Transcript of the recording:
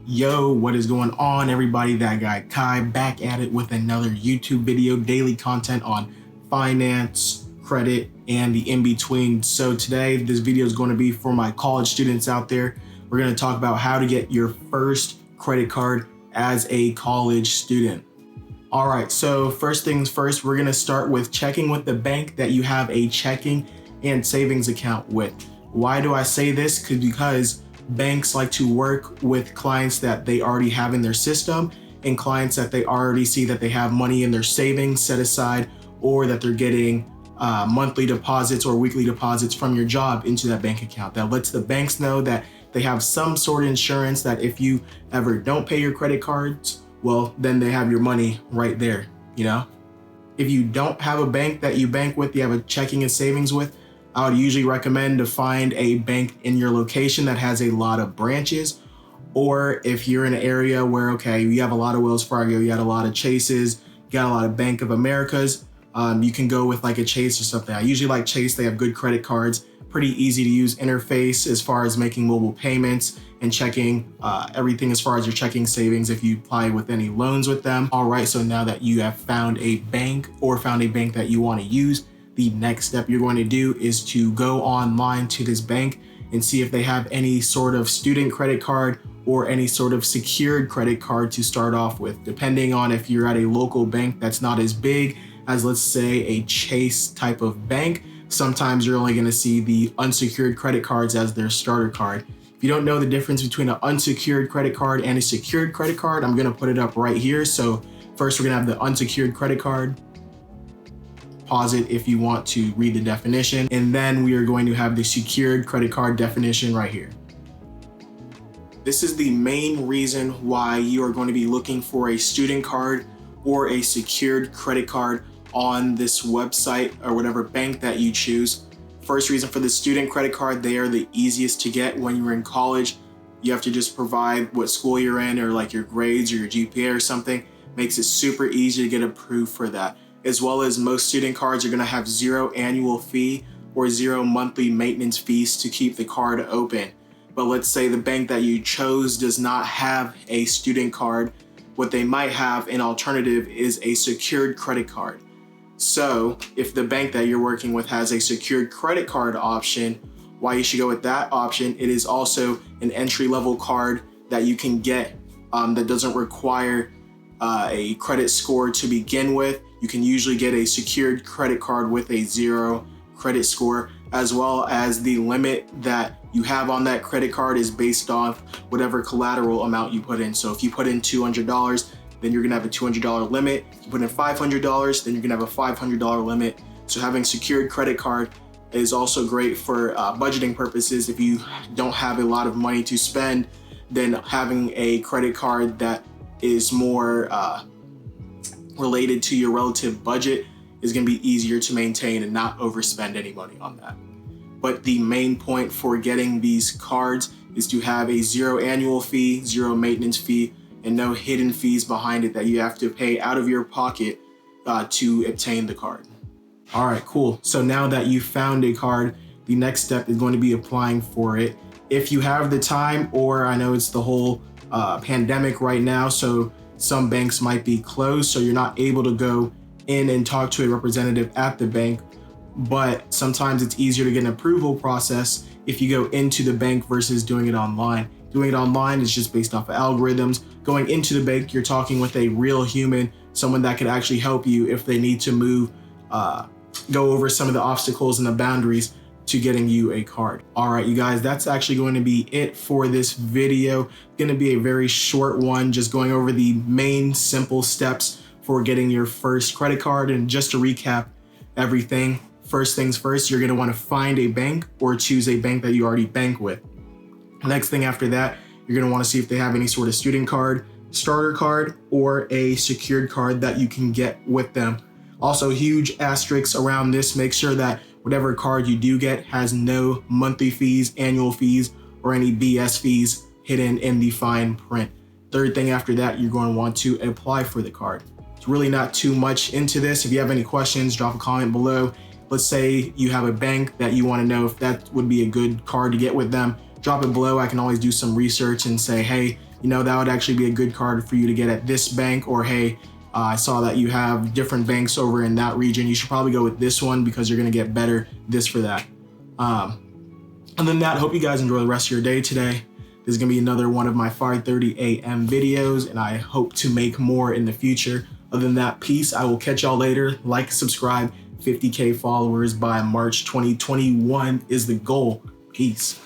Yo, what is going on, everybody? That guy Kai back at it with another YouTube video, daily content on finance, credit, and the in-between. So today, this video is going to be for my college students out there. We're going to talk about how to get your first credit card as a college student. All right, so first things first, we're going to start with checking with the bank that you have a checking and savings account with. Why do I say this? Because banks like to work with clients that they already have in their system and clients that they already see that they have money in their savings set aside, or that they're getting monthly deposits or weekly deposits from your job into that bank account. That lets the banks know that they have some sort of insurance that if you ever don't pay your credit cards, well, then they have your money right there, you know? If you don't have a bank that you bank with, you have a checking and savings with, I would usually recommend to find a bank in your location that has a lot of branches. Or if you're in an area where, okay, you have a lot of Wells Fargo, you got a lot of Chases, you got a lot of Bank of Americas, you can go with like a Chase or something. I usually like Chase. They have good credit cards, pretty easy to use interface as far as making mobile payments and checking everything as far as your checking savings if you apply with any loans with them. All right, so now that you have found a bank or found a bank that you want to use, the next step you're going to do is to go online to this bank and see if they have any sort of student credit card or any sort of secured credit card to start off with. Depending on if you're at a local bank that's not as big as, let's say, a Chase type of bank, sometimes you're only going to see the unsecured credit cards as their starter card. If you don't know the difference between an unsecured credit card and a secured credit card, I'm going to put it up right here. So first, we're going to have the unsecured credit card. Pause it if you want to read the definition. And then we are going to have the secured credit card definition right here. This is the main reason why you are going to be looking for a student card or a secured credit card on this website or whatever bank that you choose. First reason for the student credit card, they are the easiest to get when you're in college. You have to just provide what school you're in or like your grades or your GPA or something. Makes it super easy to get approved for that. As well as most student cards are going to have 0 annual fee or 0 monthly maintenance fees to keep the card open. But let's say the bank that you chose does not have a student card. What they might have, an alternative, is a secured credit card. So if the bank that you're working with has a secured credit card option, why you should go with that option, it is also an entry-level card that you can get that doesn't require a credit score to begin with. You can usually get a secured credit card with a 0 credit score, as well as the limit that you have on that credit card is based off whatever collateral amount you put in. So if you put in $200, then you're gonna have a $200 limit. If you put in $500, then you're gonna have a $500 limit. So having secured credit card is also great for budgeting purposes. If you don't have a lot of money to spend, then having a credit card that is more related to your relative budget is going to be easier to maintain and not overspend any money on that. But the main point for getting these cards is to have a 0 annual fee, 0 maintenance fee, and no hidden fees behind it that you have to pay out of your pocket to obtain the card. All right, cool. So now that you found a card, the next step is going to be applying for it. If you have the time, or I know it's the whole pandemic right now, so some banks might be closed, so you're not able to go in and talk to a representative at the bank. But sometimes it's easier to get an approval process if you go into the bank versus doing it online. Doing it online is just based off of algorithms. Going into the bank, you're talking with a real human, someone that could actually help you if they need to move, go over some of the obstacles and the boundaries to getting you a card. All right, you guys, that's actually going to be it for this video. Going to be a very short one, just going over the main simple steps for getting your first credit card. And just to recap everything, first things first, you're going to want to find a bank or choose a bank that you already bank with. Next thing after that, you're going to want to see if they have any sort of student card, starter card, or a secured card that you can get with them. Also, huge asterisks around this, make sure that whatever card you do get has no monthly fees, annual fees, or any BS fees hidden in the fine print. Third thing after that, you're going to want to apply for the card. It's really not too much into this. If you have any questions, drop a comment below. Let's say you have a bank that you want to know if that would be a good card to get with them. Drop it below. I can always do some research and say, hey, you know, that would actually be a good card for you to get at this bank. Or hey, I saw that you have different banks over in that region. You should probably go with this one because you're gonna get better this for that. Other than that, hope you guys enjoy the rest of your day today. This is gonna be another one of my 5:30 a.m. videos, and I hope to make more in the future. Other than that, peace. I will catch y'all later. Like, subscribe. 50K followers by March 2021 is the goal. Peace.